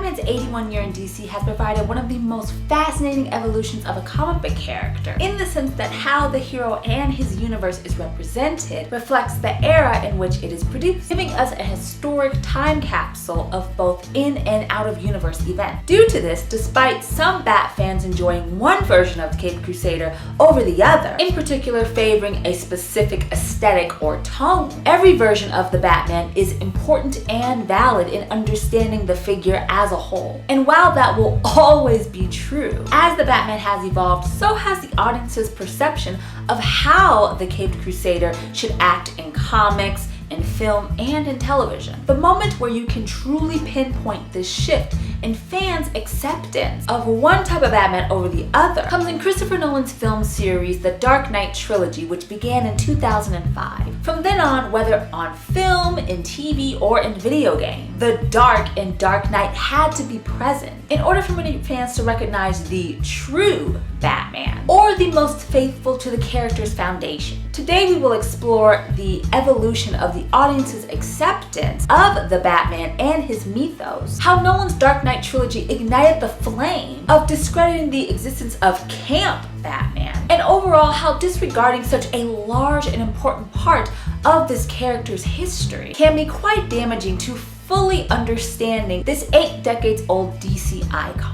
Batman's 81 year in DC has provided one of the most fascinating evolutions of a comic book character, in the sense that how the hero and his universe is represented reflects the era in which it is produced, giving us a historic time capsule of both in and out of universe events. Due to this, despite some Bat fans enjoying one version of the Caped Crusader over the other, in particular favoring a specific aesthetic or tone, every version of the Batman is important and valid in understanding the figure as a whole. And while that will always be true, as the Batman has evolved, so has the audience's perception of how the Caped Crusader should act in comics, in film, and in television. The moment where you can truly pinpoint this shift in fans' acceptance of one type of Batman over the other comes in Christopher Nolan's film series, The Dark Knight Trilogy, which began in 2005. From then on, whether on film, in TV, or in video games, the dark in Dark Knight had to be present in order for many fans to recognize the true Batman, or the most faithful to the character's foundation. Today we will explore the evolution of the audience's acceptance of the Batman and his mythos, how Nolan's Dark Knight trilogy ignited the flame of discrediting the existence of camp Batman, and overall how disregarding such a large and important part of this character's history can be quite damaging to fully understanding this 8 decades old DC icon.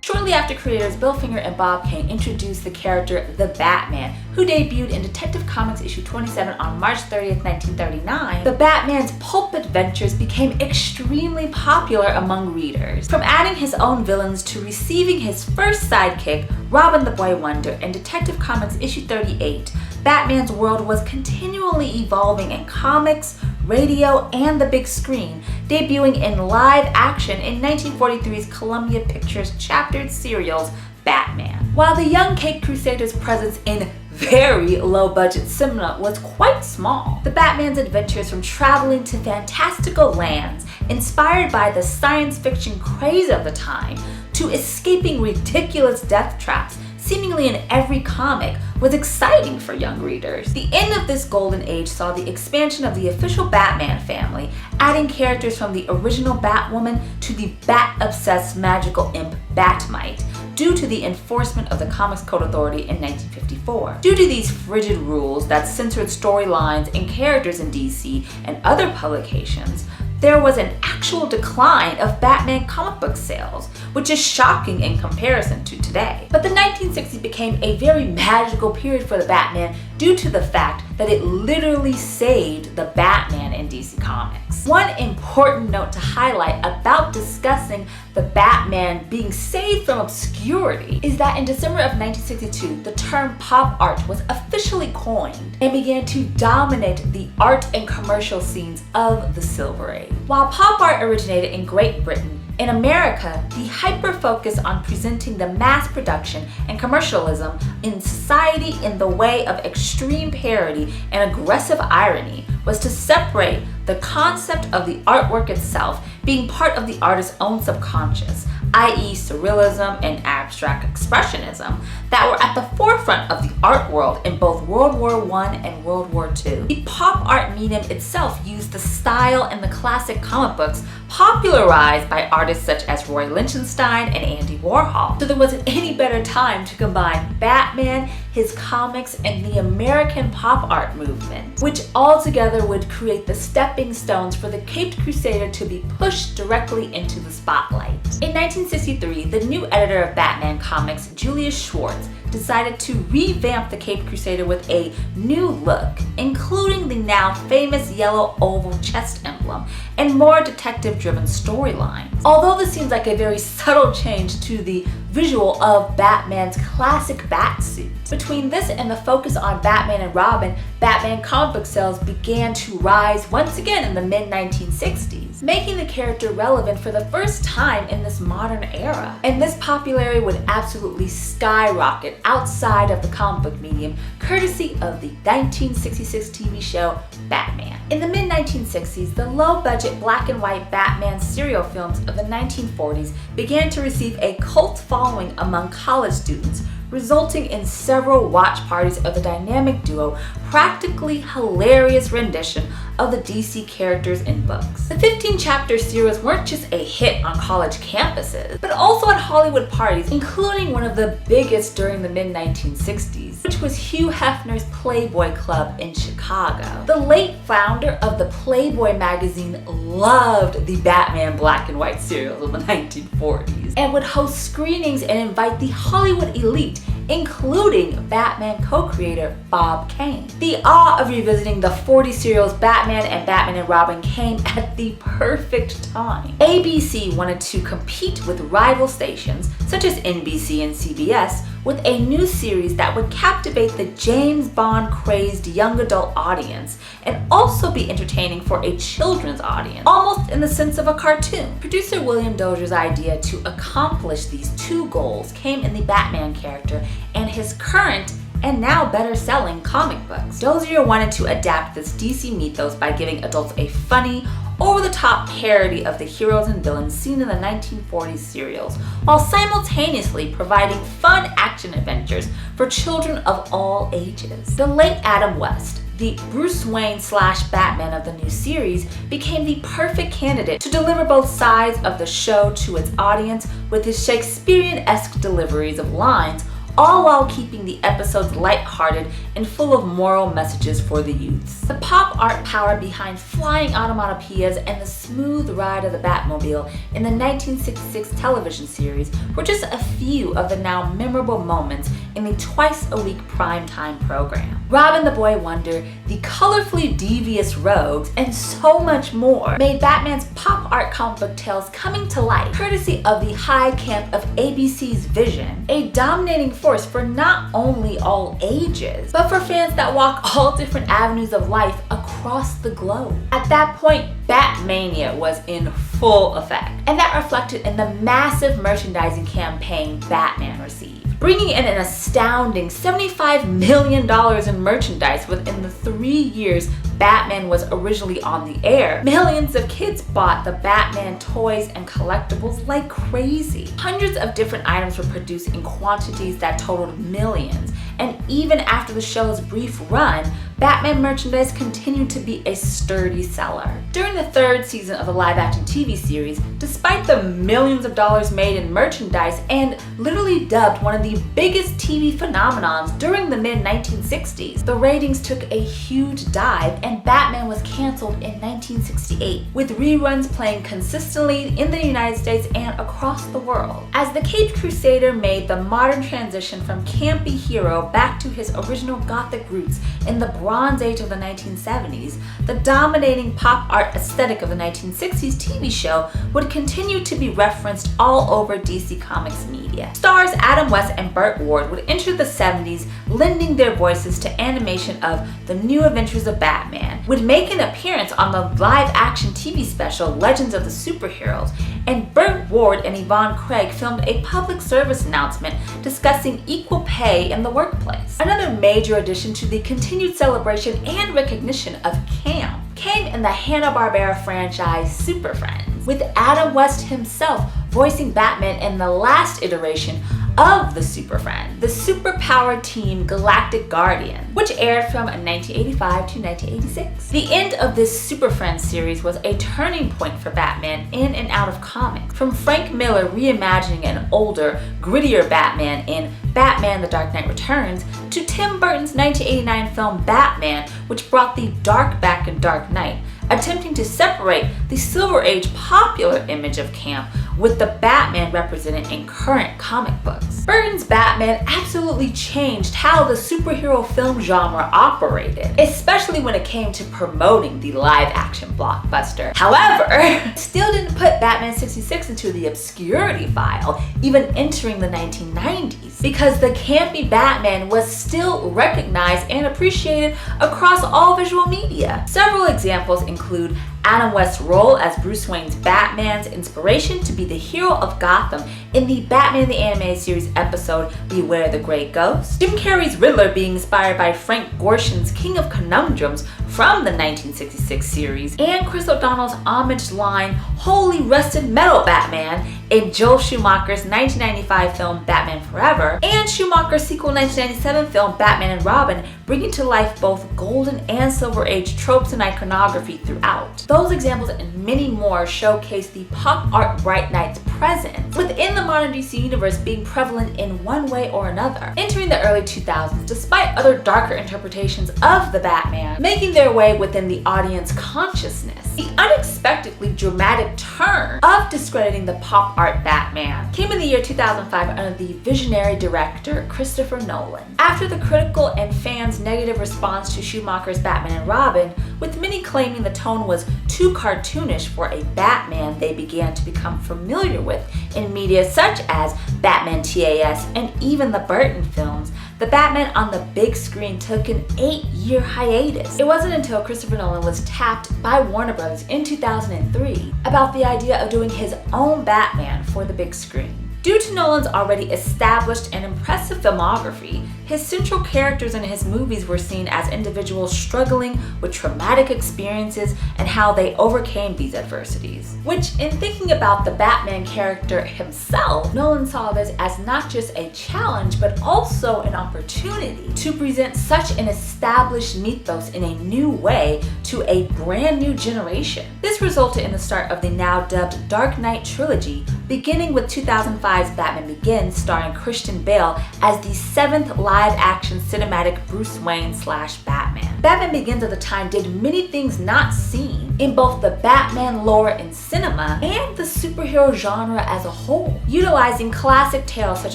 Shortly after creators Bill Finger and Bob Kane introduced the character the Batman, who debuted in Detective Comics issue 27 on March 30th, 1939, the Batman's pulp adventures became extremely popular among readers. From adding his own villains to receiving his first sidekick, Robin the Boy Wonder, in Detective Comics issue 38, Batman's world was continually evolving in comics, radio, and the big screen, debuting in live action in 1943's Columbia Pictures chaptered serials Batman. While the young Caped Crusader's presence in very low-budget cinema was quite small, the Batman's adventures from traveling to fantastical lands inspired by the science fiction craze of the time to escaping ridiculous death traps seemingly in every comic was exciting for young readers. The end of this golden age saw the expansion of the official Batman family, adding characters from the original Batwoman to the bat-obsessed magical imp Gothamite, due to the enforcement of the Comics Code Authority in 1954. Due to these frigid rules that censored storylines and characters in DC and other publications, there was an actual decline of Batman comic book sales, which is shocking in comparison to today. But the 1960s became a very magical period for the Batman due to the fact that it literally saved the Batman in DC Comics. One important note to highlight about discussing the Batman being saved from obscurity is that in December of 1962, the term pop art was officially coined and began to dominate the art and commercial scenes of the Silver Age. While pop art originated in Great Britain, in America, the hyper-focus on presenting the mass production and commercialism in society in the way of extreme parody and aggressive irony was to separate the concept of the artwork itself being part of the artist's own subconscious, i.e. surrealism and abstract expressionism, that were at the forefront of the art world in both World War I and World War II. The pop art medium itself used the style and the classic comic books popularized by artists such as Roy Lichtenstein and Andy Warhol. So there wasn't any better time to combine Batman, his comics, and the American pop art movement, which all together would create the stepping stones for the Caped Crusader to be pushed directly into the spotlight. In 1963, the new editor of Batman Comics, Julius Schwartz, decided to revamp the Caped Crusader with a new look, including the now famous yellow oval chest emblem and more detective-driven storylines. Although this seems like a very subtle change to the visual of Batman's classic bat suit, between this and the focus on Batman and Robin, Batman comic book sales began to rise once again in the mid-1960s, making the character relevant for the first time in this modern era. And this popularity would absolutely skyrocket outside of the comic book medium, courtesy of the 1966 TV show Batman. In the mid-1960s, the low-budget black and white Batman serial films of the 1940s began to receive a cult following among college students, resulting in several watch parties of the dynamic duo practically hilarious rendition of the DC characters in books. The 15-chapter series weren't just a hit on college campuses, but also at Hollywood parties, including one of the biggest during the mid-1960s, which was Hugh Hefner's Playboy Club in Chicago. The late founder of the Playboy magazine loved the Batman black and white serials of the 1940s and would host screenings and invite the Hollywood elite, including Batman co-creator Bob Kane. The awe of revisiting the 40 serials Batman and Robin came at the perfect time. ABC wanted to compete with rival stations such as NBC and CBS with a new series that would captivate the James Bond crazed young adult audience and also be entertaining for a children's audience, almost in the sense of a cartoon. Producer William Dozier's idea to accomplish these two goals came in the Batman character and his current and now better-selling comic books. Dozier wanted to adapt this DC mythos by giving adults a funny, over-the-top parody of the heroes and villains seen in the 1940s serials, while simultaneously providing fun action adventures for children of all ages. The late Adam West, the Bruce Wayne / Batman of the new series, became the perfect candidate to deliver both sides of the show to its audience with his Shakespearean-esque deliveries of lines, all while keeping the episodes lighthearted and full of moral messages for the youths. The pop art power behind flying automatopoeias and the smooth ride of the Batmobile in the 1966 television series were just a few of the now memorable moments in the twice-a-week primetime program. Robin the Boy Wonder, the colorfully devious rogues, and so much more made Batman's pop art comic book tales coming to life, courtesy of the high camp of ABC's Vision, a dominating force for not only all ages, but for fans that walk all different avenues of life across the globe. At that point, Batmania was in full effect, and that reflected in the massive merchandising campaign Batman received, bringing in an astounding $75 million in merchandise within the 3 years Batman was originally on the air. Millions of kids bought the Batman toys and collectibles like crazy. Hundreds of different items were produced in quantities that totaled millions, and even after the show's brief run, Batman merchandise continued to be a sturdy seller. During the third season of the live-action TV series, despite the millions of dollars made in merchandise and literally dubbed one of the biggest TV phenomenons during the mid-1960s, the ratings took a huge dive and Batman was canceled in 1968, with reruns playing consistently in the United States and across the world. As the Caped Crusader made the modern transition from campy hero back to his original gothic roots in the Bronze Age of the 1970s, the dominating pop art aesthetic of the 1960s TV show would continue to be referenced all over DC Comics media. Stars Adam West and Burt Ward would enter the 70s, lending their voices to animation of The New Adventures of Batman, would make an appearance on the live-action TV special Legends of the Superheroes, and Burt Ward and Yvonne Craig filmed a public service announcement discussing equal pay in the workplace. Another major addition to the continued celebration and recognition of camp came in the Hanna-Barbera franchise Super Friends, with Adam West himself voicing Batman in the last iteration of the Super Friends, the superpowered team Galactic Guardian, which aired from 1985 to 1986. The end of this Super Friends series was a turning point for Batman in and out of comics, from Frank Miller reimagining an older, grittier Batman in Batman: The Dark Knight Returns, to Tim Burton's 1989 film Batman, which brought the dark back in Dark Knight, attempting to separate the Silver Age popular image of camp with the Batman represented in current comic books. Burton's Batman absolutely changed how the superhero film genre operated, especially when it came to promoting the live-action blockbuster. However, it still didn't put Batman 66 into the obscurity file, even entering the 1990s, because the campy Batman was still recognized and appreciated across all visual media. Several examples include Adam West's role as Bruce Wayne's Batman's inspiration to be the hero of Gotham in the Batman the Animated Series episode Beware the Grey Ghost, Jim Carrey's Riddler being inspired by Frank Gorshin's King of Conundrums from the 1966 series, and Chris O'Donnell's homage line, "Holy Rusted Metal Batman," in Joel Schumacher's 1995 film Batman Forever, and Schumacher's sequel 1997 film Batman and Robin, bringing to life both golden and silver age tropes and iconography throughout. Those examples and many more showcase the pop art Bright Knight's presence within the modern DC universe being prevalent in one way or another. Entering the early 2000s, despite other darker interpretations of the Batman making their way within the audience consciousness, the unexpectedly dramatic turn of discrediting the pop art Batman came in the year 2005 under the visionary director Christopher Nolan. After the critical and fans' negative response to Schumacher's Batman and Robin, with many claiming the tone was too cartoonish for a Batman they began to become familiar with in media such as Batman TAS and even the Burton films, the Batman on the big screen took an 8-year hiatus. It wasn't until Christopher Nolan was tapped by Warner Bros. In 2003 about the idea of doing his own Batman for the big screen. Due to Nolan's already established and impressive filmography, his central characters in his movies were seen as individuals struggling with traumatic experiences and how they overcame these adversities. Which, in thinking about the Batman character himself, Nolan saw this as not just a challenge, but also an opportunity to present such an established mythos in a new way to a brand new generation. This resulted in the start of the now dubbed Dark Knight trilogy, beginning with 2005's Batman Begins, starring Christian Bale as the 7th live-action cinematic Bruce Wayne/Batman. Batman Begins at the time did many things not seen in both the Batman lore in cinema and the superhero genre as a whole, utilizing classic tales such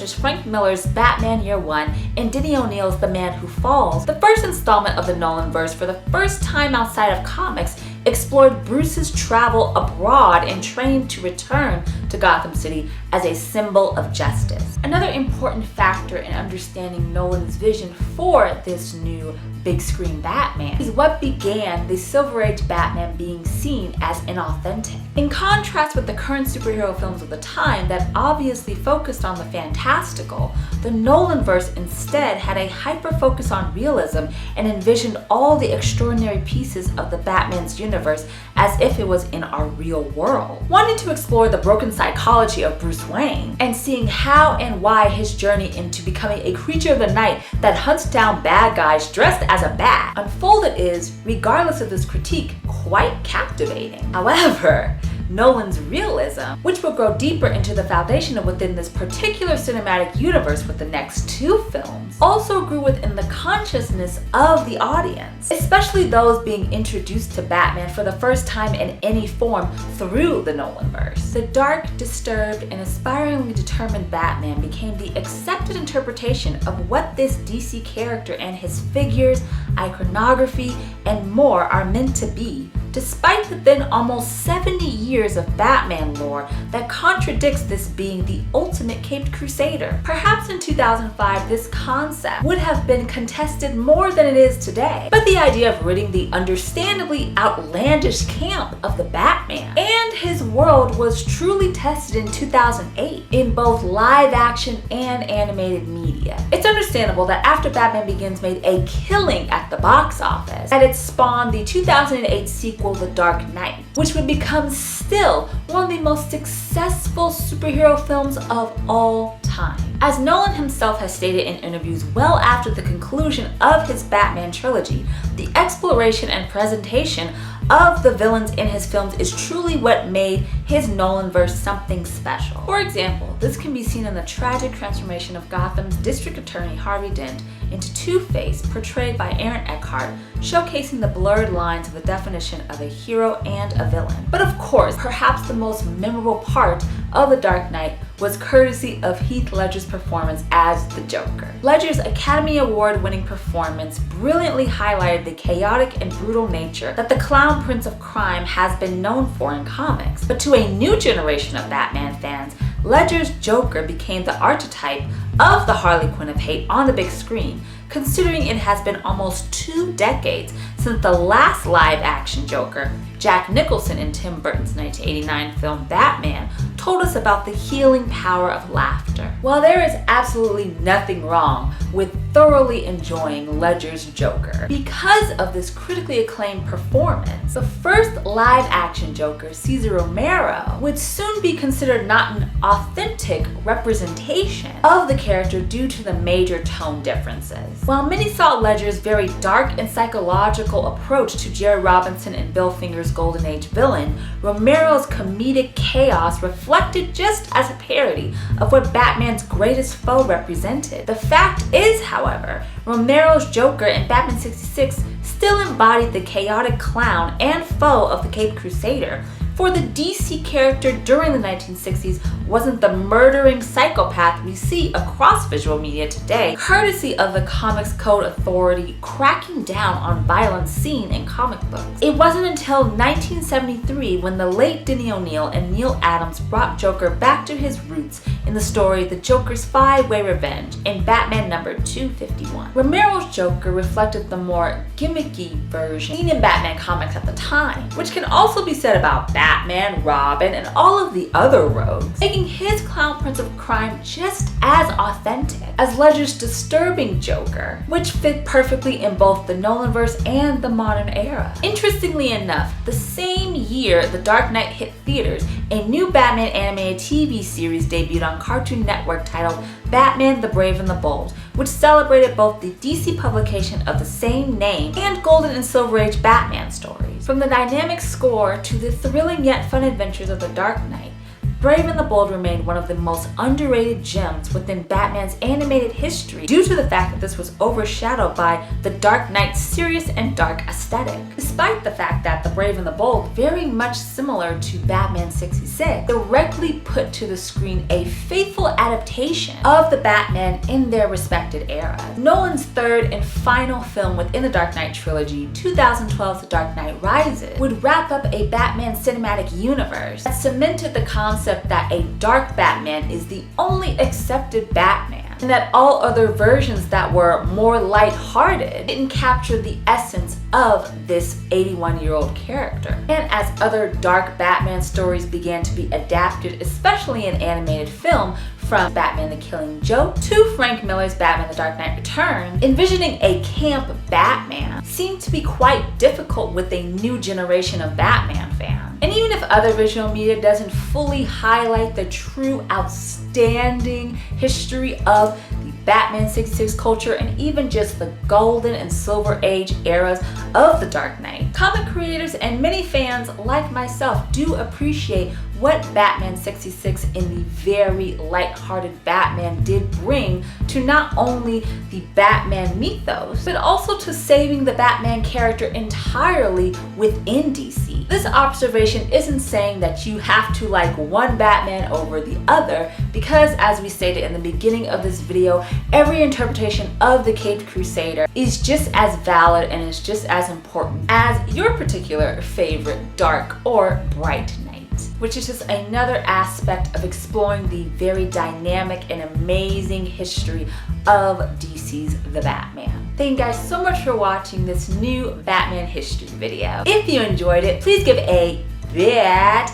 as Frank Miller's Batman Year One and Denny O'Neil's The Man Who Falls. The first installment of the Nolanverse, for the first time outside of comics, explored Bruce's travel abroad and training to return to Gotham City as a symbol of justice. Another important factor in understanding Nolan's vision for this new big screen Batman is what began the Silver Age Batman being seen as inauthentic. In contrast with the current superhero films of the time that obviously focused on the fantastical, the Nolanverse instead had a hyper-focus on realism and envisioned all the extraordinary pieces of the Batman's universe as if it was in our real world. Wanting to explore the broken psychology of Bruce Wayne and seeing how and why his journey into becoming a creature of the night that hunts down bad guys dressed as a bat unfolded is, regardless of this critique, quite captivating. However, Nolan's realism, which will grow deeper into the foundation of within this particular cinematic universe with the next 2 films, also grew within the consciousness of the audience, especially those being introduced to Batman for the first time in any form through the Nolanverse. The dark, disturbed, and aspiringly determined Batman became the accepted interpretation of what this DC character and his figures, iconography, and more are meant to be, despite the then almost 70 years of Batman lore that contradicts this being the ultimate Caped Crusader. Perhaps in 2005 this concept would have been contested more than it is today, but the idea of ridding the understandably outlandish camp of the Batman and his world was truly tested in 2008 in both live action and animated media. It's understandable that after Batman Begins made a killing at the box office, that it spawned the 2008 sequel The Dark Knight, which would become still one of the most successful superhero films of all time. As Nolan himself has stated in interviews well after the conclusion of his Batman trilogy, the exploration and presentation of the villains in his films is truly what made his Nolanverse something special. For example, this can be seen in the tragic transformation of Gotham's District Attorney Harvey Dent into Two-Face, portrayed by Aaron Eckhart, showcasing the blurred lines of the definition of a hero and a villain. But of course, perhaps the most memorable part of The Dark Knight was courtesy of Heath Ledger's performance as the Joker. Ledger's Academy Award-winning performance brilliantly highlighted the chaotic and brutal nature that the Clown Prince of Crime has been known for in comics. But to a new generation of Batman fans, Ledger's Joker became the archetype of the Harley Quinn of hate on the big screen, considering it has been almost 2 decades since the last live-action Joker, Jack Nicholson in Tim Burton's 1989 film Batman, told us about the healing power of laughter. While there is absolutely nothing wrong with thoroughly enjoying Ledger's Joker, because of this critically acclaimed performance, the first live-action Joker, Cesar Romero, would soon be considered not an authentic representation of the character due to the major tone differences. While many saw Ledger's very dark and psychological approach to Jerry Robinson and Bill Finger's Golden Age villain, Romero's comedic chaos reflected just as a parody of what Batman's greatest foe represented. The fact is, however, Romero's Joker in Batman 66 still embodied the chaotic clown and foe of the Caped Crusader, for the DC character during the 1960s wasn't the murdering psychopath we see across visual media today, courtesy of the Comics Code Authority cracking down on violence seen in comic books. It wasn't until 1973 when the late Denny O'Neil and Neil Adams brought Joker back to his roots in the story The Joker's Five-Way Revenge in Batman number 251. Romero's Joker reflected the more gimmicky version seen in Batman comics at the time, which can also be said about Batman, Robin, and all of the other rogues, making his clown prince of crime just as authentic as Ledger's disturbing Joker, which fit perfectly in both the Nolanverse and the modern era. Interestingly enough, the same year The Dark Knight hit theaters, a new Batman animated TV series debuted on Cartoon Network titled Batman the Brave and the Bold, which celebrated both the DC publication of the same name and Golden and Silver Age Batman stories. From the dynamic score to the thrilling yet fun adventures of The Dark Knight, Brave and the Bold remained one of the most underrated gems within Batman's animated history due to the fact that this was overshadowed by The Dark Knight's serious and dark aesthetic. Despite the fact that The Brave and the Bold, very much similar to Batman 66, directly put to the screen a faithful adaptation of the Batman in their respected eras. Nolan's third and final film within the Dark Knight trilogy, 2012's The Dark Knight Rises, would wrap up a Batman cinematic universe that cemented the concept that a dark Batman is the only accepted Batman, and that all other versions that were more lighthearted didn't capture the essence of this 81-year-old character. And as other dark Batman stories began to be adapted, especially in animated film, from Batman the Killing Joke to Frank Miller's Batman the Dark Knight Returns, envisioning a camp Batman seemed to be quite difficult with a new generation of Batman fans. And even if other visual media doesn't fully highlight the true outstanding history of the Batman 66 culture and even just the Golden and Silver Age eras of The Dark Knight, comic creators and many fans like myself do appreciate what Batman 66 in the very lighthearted Batman did bring to not only the Batman mythos, but also to saving the Batman character entirely within DC. This observation isn't saying that you have to like one Batman over the other, because as we stated in the beginning of this video, every interpretation of the Caped Crusader is just as valid and is just as important as your particular favorite dark or bright knight, which is just another aspect of exploring the very dynamic and amazing history of DC's The Batman. Thank you guys so much for watching this new Batman history video. If you enjoyed it, please give a bat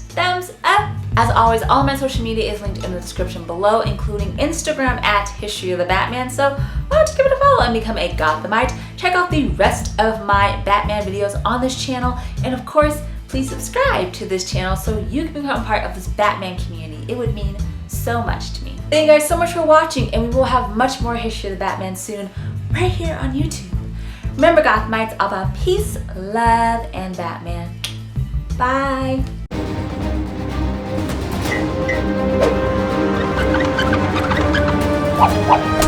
thumbs up. As always, all my social media is linked in the description below, including Instagram at History of the Batman, so why don't you give it a follow and become a Gothamite. Check out the rest of my Batman videos on this channel, and of course, please subscribe to this channel so you can become part of this Batman community. It would mean so much to me. Thank you guys so much for watching, and we will have much more History of the Batman soon, right here on YouTube. Remember, Gothamites, all about peace, love, and Batman. Bye. What?